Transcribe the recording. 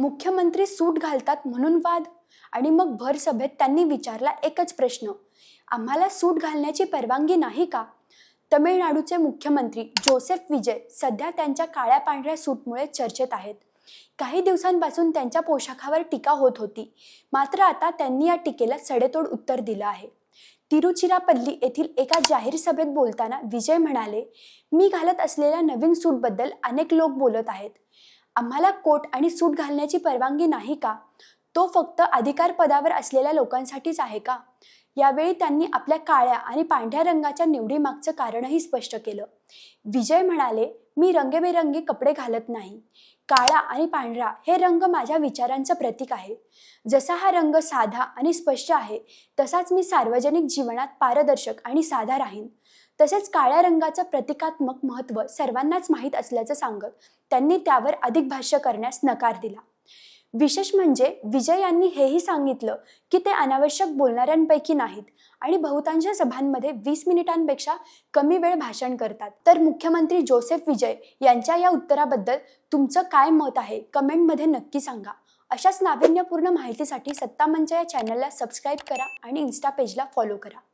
मुख्यमंत्री सूट घालतात म्हणून वाद. आणि मग भर सभेत त्यांनी विचारला एकच प्रश्न, आम्हाला सूट घालण्याची परवानगी नाही का? तमिळनाडूचे मुख्यमंत्री जोसेफ विजय सध्या त्यांच्या काळ्या पांढऱ्या सूटमुळे चर्चेत आहेत. काही दिवसांपासून त्यांच्या पोशाखावर टीका होत होती, मात्र आता त्यांनी या टीकेला सडेतोड उत्तर दिलं आहे. तिरुचिरापल्ली येथील एका जाहीर सभेत बोलताना विजय म्हणाले, मी घालत असलेल्या नवीन सूटबद्दल अनेक लोक बोलत आहेत. आम्हाला कोट आणि सूट घालण्याची परवानगी नाही का? तो फक्त अधिकार पदावर असलेल्या लोकांसाठीच आहे का? यावेळी त्यांनी आपल्या काळ्या आणि पांढऱ्या रंगाच्या निवडीमागचं कारणही स्पष्ट केलं. विजय म्हणाले, मी रंगेबेरंगी कपडे घालत नाही. काळा आणि पांढरा हे रंग माझ्या विचारांचं प्रतीक आहे. जसा हा रंग साधा आणि स्पष्ट आहे, तसाच मी सार्वजनिक जीवनात पारदर्शक आणि साधा राहीन. तसेच काळ्या रंगाचं प्रतिकात्मक महत्त्व सर्वांनाच माहीत असल्याचं सांगत त्यांनी त्यावर अधिक भाष्य करण्यास नकार दिला. विशेष म्हणजे विजय यांनी हेही सांगितलं की ते अनावश्यक बोलणाऱ्यांपैकी नाहीत आणि बहुतांश सभांमध्ये 20 मिनिटांपेक्षा कमी वेळ भाषण करतात. तर मुख्यमंत्री जोसेफ विजय यांच्या या उत्तराबद्दल तुमचं काय मत आहे कमेंटमध्ये नक्की सांगा. अशाच नाविन्यपूर्ण माहितीसाठी सत्ता मंच या चॅनलला सबस्क्राईब करा आणि इन्स्टा पेजला फॉलो करा.